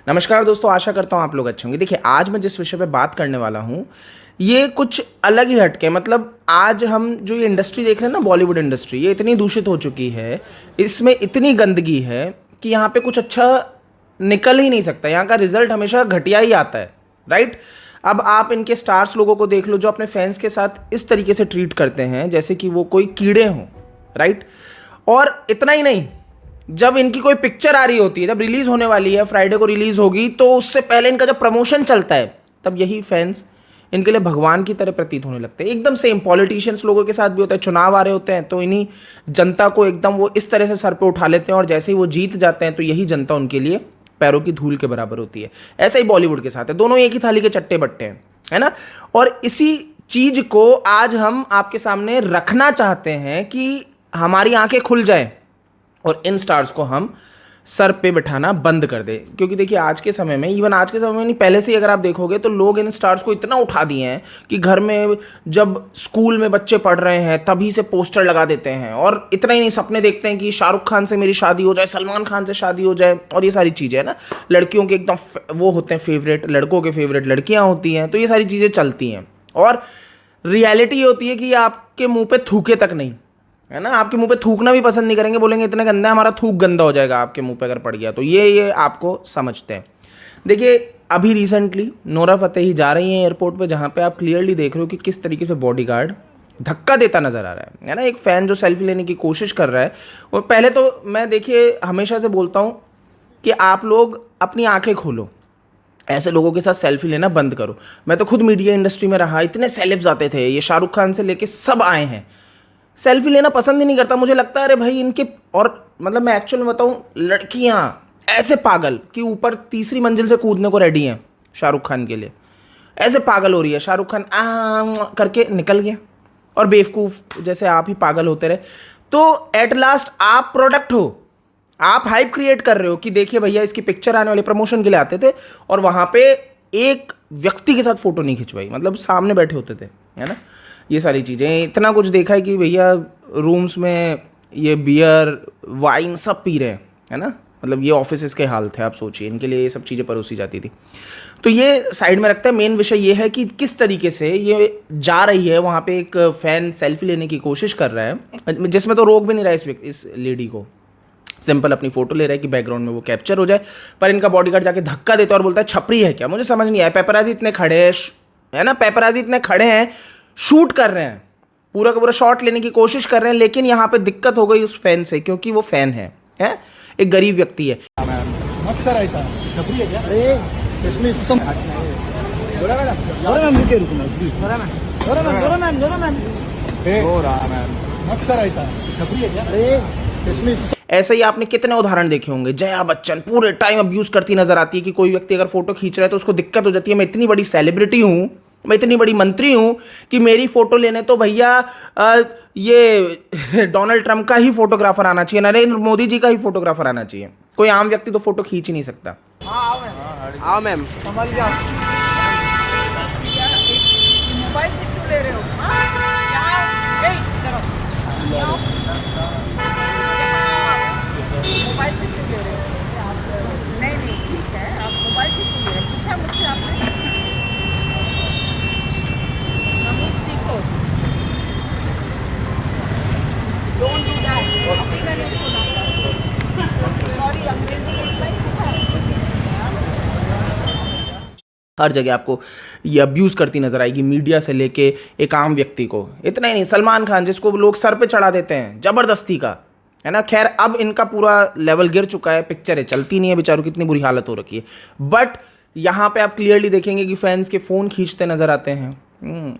नमस्कार दोस्तों, आशा करता हूँ आप लोग अच्छे होंगे। देखिए, आज मैं जिस विषय पे बात करने वाला हूँ ये कुछ अलग ही हटके, मतलब आज हम जो ये इंडस्ट्री देख रहे हैं ना, बॉलीवुड इंडस्ट्री, ये इतनी दूषित हो चुकी है, इसमें इतनी गंदगी है कि यहाँ पे कुछ अच्छा निकल ही नहीं सकता। यहाँ का रिजल्ट हमेशा घटिया ही आता है, राइट। अब आप इनके स्टार्स लोगों को देख लो जो अपने फैंस के साथ इस तरीके से ट्रीट करते हैं जैसे कि वो कोई कीड़े हों, राइट। और इतना ही नहीं, जब इनकी कोई पिक्चर आ रही होती है, जब रिलीज होने वाली है, फ्राइडे को रिलीज होगी, तो उससे पहले इनका जब प्रमोशन चलता है तब यही फैंस इनके लिए भगवान की तरह प्रतीत होने लगते हैं। एकदम सेम पॉलिटिशियंस लोगों के साथ भी होता है। चुनाव आ रहे होते हैं तो इन्हीं जनता को एकदम वो इस तरह से सर पे उठा लेते हैं, और जैसे ही वो जीत जाते हैं तो यही जनता उनके लिए पैरों की धूल के बराबर होती है। ऐसा ही बॉलीवुड के साथ है, दोनों एक ही थाली के चट्टे बट्टे हैं, है ना। और इसी चीज को आज हम आपके सामने रखना चाहते हैं कि हमारी आंखें खुल जाए और इन स्टार्स को हम सर पे बिठाना बंद कर दे। क्योंकि देखिए, आज के समय में, इवन आज के समय में नहीं, पहले से ही अगर आप देखोगे तो लोग इन स्टार्स को इतना उठा दिए हैं कि घर में जब स्कूल में बच्चे पढ़ रहे हैं तभी से पोस्टर लगा देते हैं। और इतना ही नहीं, सपने देखते हैं कि शाहरुख खान से मेरी शादी हो जाए, सलमान खान से शादी हो जाए, और ये सारी चीज़ें है ना। लड़कियों के एकदम वो होते हैं फेवरेट, लड़कों के फेवरेट लड़कियाँ होती हैं, तो ये सारी चीज़ें चलती हैं। और रियलिटी ये होती है कि आपके मुँह पर थूके तक नहीं, है ना, आपके मुंह पे थूकना भी पसंद नहीं करेंगे, बोलेंगे इतना गंदा है, हमारा थूक गंदा हो जाएगा आपके मुंह पे अगर पड़ गया तो। ये आपको समझते हैं। देखिए, अभी रिसेंटली नोरा फतेही जा रही हैं एयरपोर्ट पे, जहाँ पे आप क्लियरली देख रहे हो कि किस तरीके से बॉडीगार्ड धक्का देता नजर आ रहा है ना। एक फ़ैन जो सेल्फी लेने की कोशिश कर रहा है, और पहले तो मैं, देखिए, हमेशा से बोलता हूँ कि आप लोग अपनी आंखें खोलो, ऐसे लोगों के साथ सेल्फी लेना बंद करो। मैं तो खुद मीडिया इंडस्ट्री में रहा, इतने सेलेब्स आते थे, ये शाहरुख खान से लेके सब आए हैं, सेल्फी लेना पसंद ही नहीं करता। मुझे लगता है अरे भाई इनके, और मतलब मैं एक्चुअल में बताऊं, लड़कियां ऐसे पागल कि ऊपर तीसरी मंजिल से कूदने को रेडी हैं शाहरुख खान के लिए, ऐसे पागल हो रही है। शाहरुख खान करके निकल गया, और बेवकूफ़ जैसे आप ही पागल होते रहे। तो एट लास्ट आप प्रोडक्ट हो, आप हाइप क्रिएट कर रहे हो कि देखिए भैया इसकी पिक्चर आने वाली, प्रमोशन के लिए आते थे, और वहाँ पे एक व्यक्ति के साथ फोटो नहीं खिंचवाई, मतलब सामने बैठे होते थे, है ना। ये सारी चीज़ें, इतना कुछ देखा है कि भैया रूम्स में ये बियर वाइन सब पी रहे हैं, है ना। मतलब ये ऑफिस के हाल थे, आप सोचिए, इनके लिए ये सब चीज़ें परोसी जाती थी। तो ये साइड में रखते हैं। मेन विषय ये है कि किस तरीके से ये जा रही है वहाँ पे, एक फ़ैन सेल्फी लेने की कोशिश कर रहा है, जिसमें तो रोक भी नहीं रहा इस लेडी को, सिंपल अपनी फोटो ले रहा है कि बैकग्राउंड में वो कैप्चर हो जाए। पर इनका बॉडीगार्ड जाके धक्का देता है और बोलता है छपरी है क्या। मुझे समझ नहीं आया, पेपराजी इतने खड़े हैं, है ना, पेपराजी इतने खड़े हैं, शूट कर रहे हैं, पूरा का पूरा शॉट लेने की कोशिश कर रहे हैं, लेकिन यहाँ पे दिक्कत हो गई उस फैन से, क्योंकि वो फैन है, एक गरीब व्यक्ति है। मत कर ऐसा, छपरी है क्या? अरे इसमें सिस्टम बोला मैडम, बोला मैम, रुके रुको मैम, प्लीज, बोला मैम, बोला मैम, बोला मैम, बोला मैम, हो रहा मैम, मत कर ऐसा, छपरी है क्या? अरे इसमें ऐसे ही आपने कितने उदाहरण देखे होंगे। जया बच्चन पूरे टाइम अब्यूज करती नजर आती है कि कोई व्यक्ति अगर फोटो खींच रहा है तो उसको दिक्कत हो जाती है। मैं इतनी बड़ी सेलिब्रिटी हूँ, मैं इतनी बड़ी मंत्री हूं कि मेरी फोटो लेने तो भैया ये डोनाल्ड ट्रंप का ही फोटोग्राफर आना चाहिए, नरेंद्र मोदी जी का ही फोटोग्राफर आना चाहिए, कोई आम व्यक्ति तो फोटो खींच ही नहीं सकता। आओ मैम, संभाल जाओ। मोबाइल से क्यों ले रहे हो? मोबाइल से क्यों ले रहे हो? नहीं नहीं, ठीक है, आप मोबाइल से क्यों ले रहे हो? पूछा मुझसे आपने? सीखो, डोंट डू दैट। अभी मैंने सुना, सॉरी, अंग्रेजी हर जगह आपको ये अब्यूज़ करती नजर आएगी, मीडिया से लेके एक आम व्यक्ति को। इतना ही नहीं, सलमान खान जिसको लोग सर पे चढ़ा देते हैं जबरदस्ती का, है ना। खैर, अब इनका पूरा लेवल गिर चुका है, पिक्चरें चलती नहीं है, बेचारों की इतनी बुरी हालत हो रखी है। बट यहाँ पे आप क्लियरली देखेंगे कि फैंस के फ़ोन खींचते नजर आते हैं,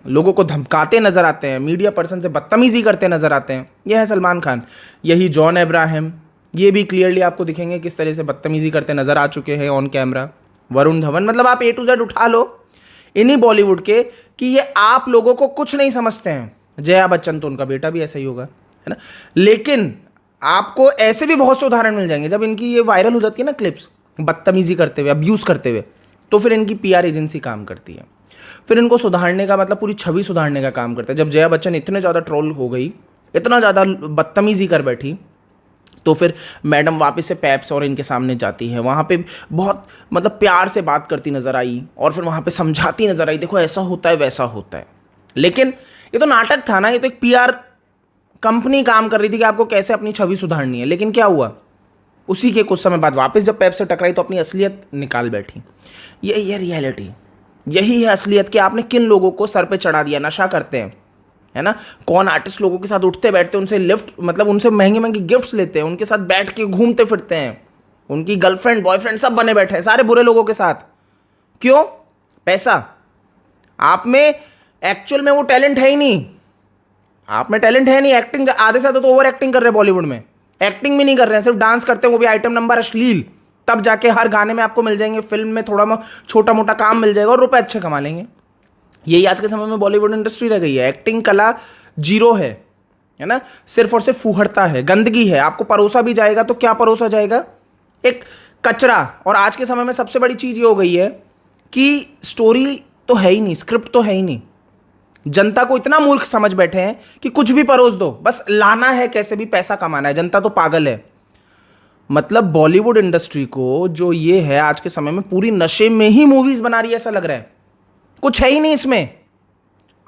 लोगों को धमकाते नजर आते हैं, मीडिया पर्सन से बदतमीजी करते नजर आते हैं। यह है सलमान खान। यही जॉन अब्राहम, ये भी क्लियरली आपको दिखेंगे किस तरह से बदतमीजी करते नजर आ चुके हैं ऑन कैमरा। वरुण धवन, मतलब आप A to Z उठा लो इन्हीं बॉलीवुड के कि ये आप लोगों को कुछ नहीं समझते हैं। जया बच्चन तो उनका बेटा भी ऐसा ही होगा, है ना। लेकिन आपको ऐसे भी बहुत से उदाहरण मिल जाएंगे, जब इनकी ये वायरल हो जाती है ना क्लिप्स बदतमीजी करते हुए, अब्यूज़ करते हुए, तो फिर इनकी PR एजेंसी काम करती है, फिर इनको सुधारने का, मतलब पूरी छवि सुधारने का काम करता है। जब जया बच्चन इतने ज़्यादा ट्रोल हो गई, इतना ज़्यादा बदतमीजी कर बैठी, तो फिर मैडम वापस से पेप्स और इनके सामने जाती है, वहाँ पे बहुत मतलब प्यार से बात करती नज़र आई और फिर वहाँ पे समझाती नज़र आई, देखो ऐसा होता है वैसा होता है। लेकिन ये तो नाटक था ना, ये तो एक पीआर कंपनी काम कर रही थी कि आपको कैसे अपनी छवि सुधारनी है। लेकिन क्या हुआ, उसी के कुछ समय बाद वापस जब पेप से टकराई तो अपनी असलियत निकाल बैठी। यही है रियलिटी, यही है असलियत कि आपने किन लोगों को सर पे चढ़ा दिया। नशा करते हैं, है ना, कौन आर्टिस्ट लोगों के साथ उठते बैठते, उनसे लिफ्ट मतलब उनसे महंगे महंगे गिफ्ट्स लेते हैं, उनके साथ बैठ के घूमते फिरते हैं, उनकी गर्लफ्रेंड बॉयफ्रेंड सब बने बैठे हैं सारे बुरे लोगों के साथ। क्यों? पैसा। आप में एक्चुअल में वो टैलेंट है ही नहीं, आप में टैलेंट है नहीं। एक्टिंग आधे से तो ओवर एक्टिंग कर रहे हैं, बॉलीवुड में एक्टिंग भी नहीं कर रहे हैं, सिर्फ डांस करते हैं, वो भी आइटम नंबर अश्लील। तब जाके हर गाने में आपको मिल जाएंगे, फिल्म में थोड़ा छोटा मोटा काम मिल जाएगा और रुपए अच्छे कमा लेंगे। यही आज के समय में बॉलीवुड इंडस्ट्री रह गई है। एक्टिंग कला जीरो है ना, सिर्फ और सिर्फ फूहड़ता है, गंदगी है। आपको परोसा भी जाएगा तो क्या परोसा जाएगा? एक कचरा। और आज के समय में सबसे बड़ी चीज़ ये हो गई है कि स्टोरी तो है ही नहीं, स्क्रिप्ट तो है ही नहीं। जनता को इतना मूर्ख समझ बैठे हैं कि कुछ भी परोस दो, बस लाना है, कैसे भी पैसा कमाना है। जनता तो पागल है। मतलब बॉलीवुड इंडस्ट्री को जो ये है आज के समय में पूरी नशे में ही मूवीज बना रही है, ऐसा लग रहा है। कुछ है ही नहीं इसमें,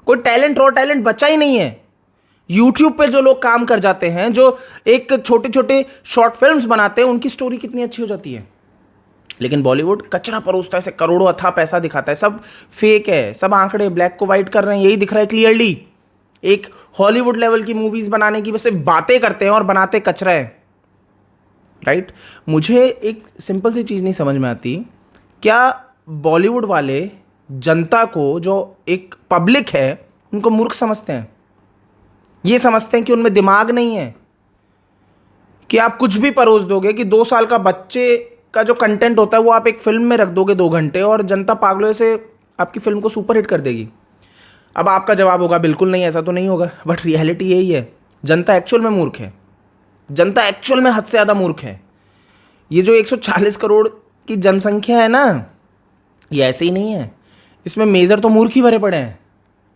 कोई टैलेंट रॉ टैलेंट बचा ही नहीं है। यूट्यूब पे जो लोग काम कर जाते हैं, जो एक छोटे छोटे शॉर्ट फिल्म्स बनाते हैं, उनकी स्टोरी कितनी अच्छी हो जाती है। लेकिन बॉलीवुड कचरा परोसता है, ऐसे करोड़ों अथाह पैसा दिखाता है, सब फेक है, सब आंकड़े ब्लैक को वाइट कर रहे हैं, यही दिख रहा है क्लियरली। एक हॉलीवुड लेवल की मूवीज बनाने की बस सिर्फ बातें करते हैं और बनाते कचरा है, राइट। मुझे एक सिंपल सी चीज़ नहीं समझ में आती, क्या बॉलीवुड वाले जनता को, जो एक पब्लिक है, उनको मूर्ख समझते हैं? ये समझते हैं कि उनमें दिमाग नहीं है, कि आप कुछ भी परोस दोगे, कि 2 साल का बच्चे का जो कंटेंट होता है वो आप एक फिल्म में रख दोगे 2 घंटे और जनता पागलों से आपकी फिल्म को सुपरहिट कर देगी। अब आपका जवाब होगा बिल्कुल नहीं, ऐसा तो नहीं होगा, बट रियलिटी यही है। जनता एक्चुअल में मूर्ख है, जनता एक्चुअल में हद से ज़्यादा मूर्ख है। ये जो 140 करोड़ की जनसंख्या है ना, ये ऐसे ही नहीं है, इसमें मेजर तो मूर्ख ही भरे पड़े हैं।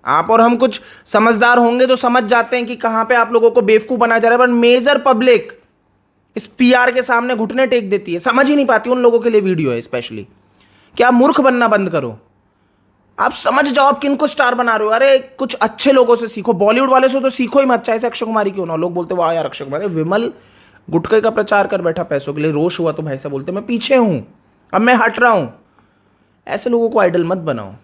आप और हम कुछ समझदार होंगे तो समझ जाते हैं कि कहाँ पे आप लोगों को बेवकूफ़ बनाया जा रहा है, पर मेजर पब्लिक इस पीआर के सामने घुटने टेक देती है, समझ ही नहीं पाती। उन लोगों के लिए वीडियो है स्पेशली कि आप मूर्ख बनना बंद करो, आप समझ जाओ आप किनको स्टार बना रहे हो। अरे कुछ अच्छे लोगों से सीखो, बॉलीवुड वाले से तो सीखो ही मत, चाहे से अक्षय कुमारी क्यों ना। लोग बोलते वाह यार अक्षय कुमार, विमल गुटखे का प्रचार कर बैठा पैसों के लिए, रोष हुआ तो भाई साहब बोलते मैं पीछे हूँ, अब मैं हट रहा हूँ। ऐसे लोगों को आइडल मत बनाओ।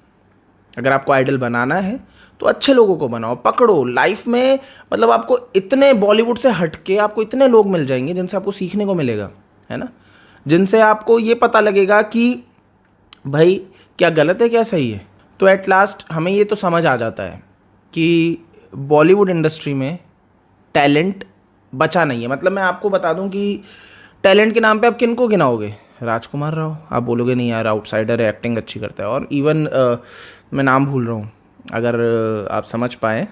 अगर आपको आइडल बनाना है तो अच्छे लोगों को बनाओ, पकड़ो लाइफ में। मतलब आपको इतने बॉलीवुड से हटके आपको इतने लोग मिल जाएंगे जिनसे आपको सीखने को मिलेगा, है ना, जिनसे आपको ये पता लगेगा कि भाई क्या गलत है क्या सही है। तो एट लास्ट हमें ये तो समझ आ जाता है कि बॉलीवुड इंडस्ट्री में टैलेंट बचा नहीं है। मतलब मैं आपको बता दूं कि टैलेंट के नाम पे आप किन को गिनाओगे? राजकुमार राव, आप बोलोगे नहीं यार आउटसाइडर है, एक्टिंग अच्छी करता है। और इवन मैं नाम भूल रहा हूँ, अगर आप समझ पाए,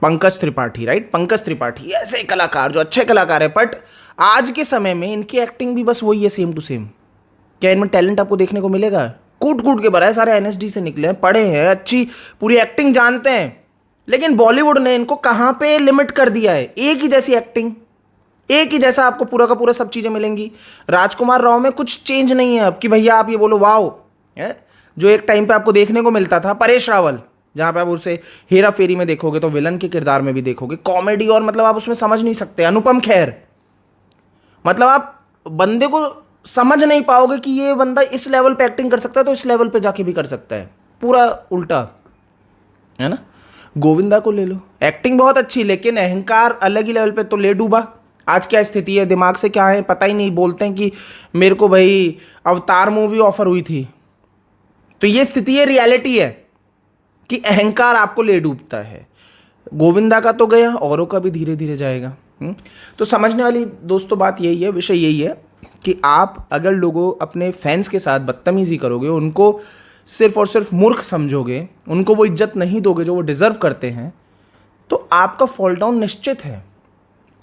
पंकज त्रिपाठी, राइट, पंकज त्रिपाठी, ऐसे कलाकार जो अच्छे कलाकार है, बट आज के समय में इनकी एक्टिंग भी बस वही है, सेम टू सेम। क्या इनमें टैलेंट आपको देखने को मिलेगा? कूट कूट के भरा है, सारे एनएसडी से निकले हैं, पढ़े हैं, अच्छी पूरी एक्टिंग जानते हैं। लेकिन बॉलीवुड ने इनको कहाँ पे लिमिट कर दिया है? एक ही जैसी एक्टिंग, एक ही जैसा आपको पूरा का पूरा सब चीज़ें मिलेंगी। राजकुमार राव में कुछ चेंज नहीं है अब कि भैया आप ये बोलो वाओ, जो एक टाइम पे आपको देखने को मिलता था। परेश रावल, जहाँ पे आप उसे हेरा फेरी में देखोगे तो विलन के किरदार में भी देखोगे, कॉमेडी, और मतलब आप उसमें समझ नहीं सकते। अनुपम खेर, मतलब आप बंदे को समझ नहीं पाओगे कि ये बंदा इस लेवल पे एक्टिंग कर सकता है तो इस लेवल पे जाके भी कर सकता है, पूरा उल्टा, है ना। गोविंदा को ले लो, एक्टिंग बहुत अच्छी, लेकिन अहंकार अलग ही लेवल पे। तो ले डूबा, आज क्या स्थिति है, दिमाग से क्या है पता ही नहीं। बोलते हैं कि मेरे को भाई अवतार मूवी ऑफर हुई थी। तो ये स्थिति है, रियलिटी है कि अहंकार आपको ले डूबता है। गोविंदा का तो गया, औरों का भी धीरे धीरे जाएगा। तो समझने वाली दोस्तों बात यही है, विषय यही है कि आप अगर लोगों अपने फैंस के साथ बदतमीजी करोगे, उनको सिर्फ और सिर्फ मूर्ख समझोगे, उनको वो इज्जत नहीं दोगे जो वो डिज़र्व करते हैं, तो आपका फॉल डाउन निश्चित है,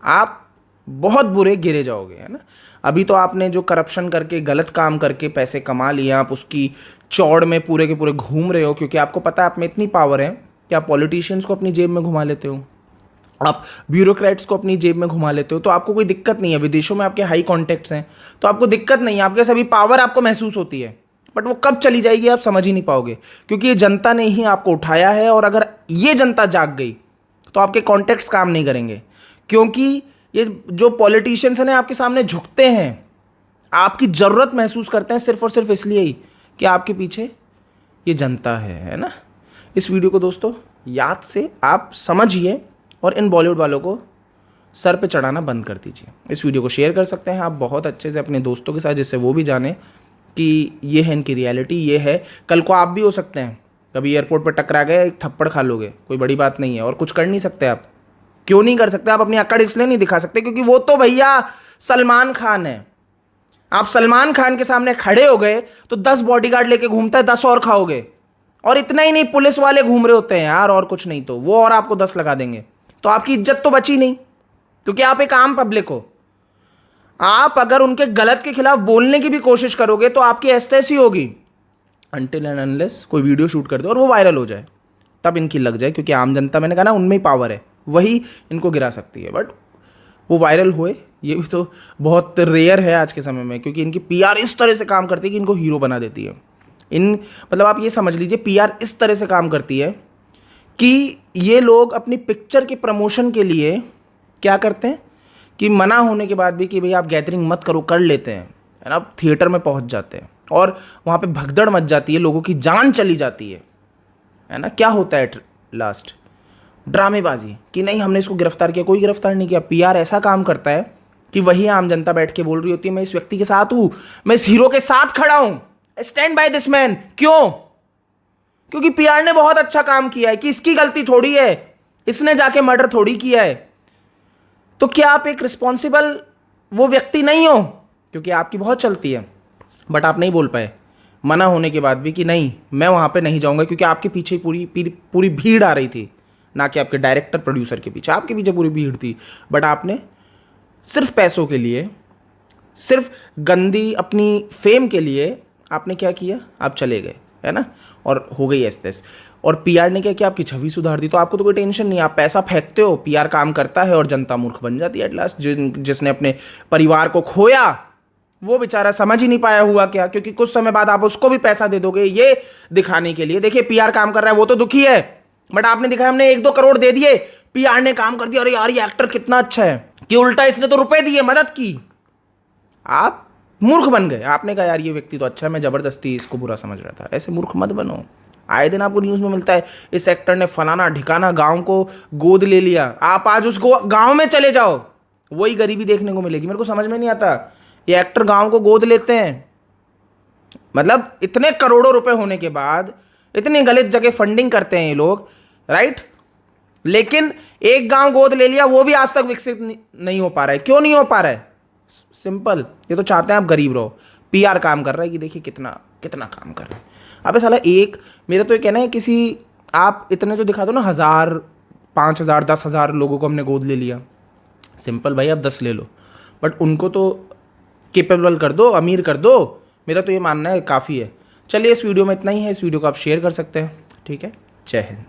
आप बहुत बुरे गिरे जाओगे, है ना। अभी तो आपने जो करप्शन करके, गलत काम करके पैसे कमा लिए, आप उसकी चौड़ में पूरे के पूरे घूम रहे हो, क्योंकि आपको पता है आप में इतनी पावर है कि आप पॉलिटिशियंस को अपनी जेब में घुमा लेते हो आप ब्यूरोक्रेट्स को अपनी जेब में घुमा लेते हो तो आपको कोई दिक्कत नहीं है, विदेशों में आपके हाई कॉन्टैक्ट्स हैं तो आपको दिक्कत नहीं है, आपके सभी पावर आपको महसूस होती है, बट वो कब चली जाएगी आप समझ ही नहीं पाओगे, क्योंकि ये जनता ने ही आपको उठाया है। और अगर ये जनता जाग गई तो आपके कॉन्टैक्ट्स काम नहीं करेंगे, क्योंकि ये जो पॉलिटिशियंस हैं आपके सामने झुकते हैं, आपकी ज़रूरत महसूस करते हैं सिर्फ और सिर्फ इसलिए ही कि आपके पीछे ये जनता है ना। इस वीडियो को दोस्तों याद से आप समझिए और इन बॉलीवुड वालों को सर पे चढ़ाना बंद कर दीजिए। इस वीडियो को शेयर कर सकते हैं आप बहुत अच्छे से अपने दोस्तों के साथ, जिससे वो भी जाने कि ये है इनकी रियलिटी, ये है। कल को आप भी हो सकते हैं, कभी एयरपोर्ट पर टकरा गए, एक थप्पड़ खा लोगे, कोई बड़ी बात नहीं है और कुछ कर नहीं सकते आप। क्यों नहीं कर सकते आप? अपनी अकड़ इसलिए नहीं दिखा सकते क्योंकि वो तो भैया सलमान खान है। आप सलमान खान के सामने खड़े हो गए तो 10 बॉडीगार्ड लेके घूमता है, 10 और खाओगे। और इतना ही नहीं, पुलिस वाले घूम रहे होते हैं यार, और कुछ नहीं तो वो और आपको 10 लगा देंगे, तो आपकी इज्जत तो बची नहीं, क्योंकि आप एक आम पब्लिक हो। आप अगर उनके गलत के खिलाफ बोलने की भी कोशिश करोगे तो आपकी ऐसी होगी, अनटिल एंड अनलेस कोई वीडियो शूट कर दे और वो वायरल हो जाए, तब इनकी लग जाए, क्योंकि आम जनता, मैंने कहा ना, उनमें ही पावर है, वही इनको गिरा सकती है। बट वो वायरल हुए ये भी तो बहुत रेयर है आज के समय में, क्योंकि इनकी पीआर इस तरह से काम करती है कि इनको हीरो बना देती है। मतलब आप ये समझ लीजिए, पीआर इस तरह से काम करती है कि ये लोग अपनी पिक्चर के प्रमोशन के लिए क्या करते हैं कि मना होने के बाद भी कि भाई आप गैदरिंग मत करो, कर लेते हैं, है ना। थिएटर में पहुंच जाते हैं और वहाँ पे भगदड़ मच जाती है, लोगों की जान चली जाती है ना। क्या होता है लास्ट? ड्रामेबाजी कि नहीं हमने इसको गिरफ्तार किया, कोई गिरफ्तार नहीं किया। पीआर ऐसा काम करता है कि वही आम जनता बैठ के बोल रही होती है मैं इस व्यक्ति के साथ हूँ, मैं इस हीरो के साथ खड़ा हूँ, स्टैंड बाय दिस मैन। क्यों? क्योंकि पीआर ने बहुत अच्छा काम किया है, कि इसकी गलती थोड़ी है, इसने जाके मर्डर थोड़ी किया है। तो क्या आप एक रिस्पॉन्सिबल वो व्यक्ति नहीं हो? क्योंकि आपकी बहुत चलती है, बट आप नहीं बोल पाए मना होने के बाद भी कि नहीं मैं वहाँ पे नहीं जाऊँगा, क्योंकि आपके पीछे पूरी भीड़ आ रही थी, ना कि आपके डायरेक्टर प्रोड्यूसर के पीछे, आपके पीछे पूरी भीड़ थी। बट आपने सिर्फ पैसों के लिए, सिर्फ गंदी अपनी फेम के लिए आपने क्या किया? आप चले गए, है ना, और हो गई ऐस। और पीआर ने क्या किया? आपकी छवि सुधार दी। तो आपको तो कोई टेंशन नहीं, आप पैसा फेंकते हो, पीआर काम करता है और जनता मूर्ख बन जाती है एट लास्ट। जिसने अपने परिवार को खोया वो बेचारा समझ ही नहीं पाया हुआ क्या, क्योंकि कुछ समय बाद आप उसको भी पैसा दे दोगे ये दिखाने के लिए, देखिए पीआर काम कर रहा है, वो तो दुखी है। बट आपने दिखाया हमने 1-2 करोड़ दे दिए, पीआर ने काम कर दिया, अरे यार ये एक्टर कितना अच्छा है, कि उल्टा इसने तो रुपए दिए, मदद की। आप मूर्ख बन गए। आपने कहा यार ये व्यक्ति तो अच्छा है, मैं जबरदस्ती इसको बुरा समझ रहा था। ऐसे मूर्ख मत बनो। आए दिन आपको न्यूज़ में मिलता है इस एक्टर ने फलाना ढिकाना गांव को गोद ले लिया। आप आज उसको गांव में चले जाओ, वही गरीबी देखने को मिलेगी। मेरे को समझ में नहीं आता, ये एक्टर गांव को गोद लेते हैं, मतलब इतने करोड़ों रुपए होने के बाद इतनी गलत जगह फंडिंग करते हैं ये लोग, राइट। लेकिन एक गांव गोद ले लिया, वो भी आज तक विकसित नहीं हो पा रहा है। क्यों नहीं हो पा रहा है? सिंपल, ये तो चाहते हैं आप गरीब रहो। पीआर काम कर रहा है कि देखिए कितना कितना काम कर रहा है। अबे साला मेरा तो ये कहना है, किसी आप इतने जो दिखा दो ना, 1000, 5000, 10,000 लोगों को हमने गोद ले लिया, सिंपल भाई आप 10 ले लो, बट उनको तो केपेबल कर दो, अमीर कर दो। मेरा तो ये मानना है काफ़ी है। चलिए इस वीडियो में इतना ही है, इस वीडियो को आप शेयर कर सकते हैं, ठीक है। जय हिंद।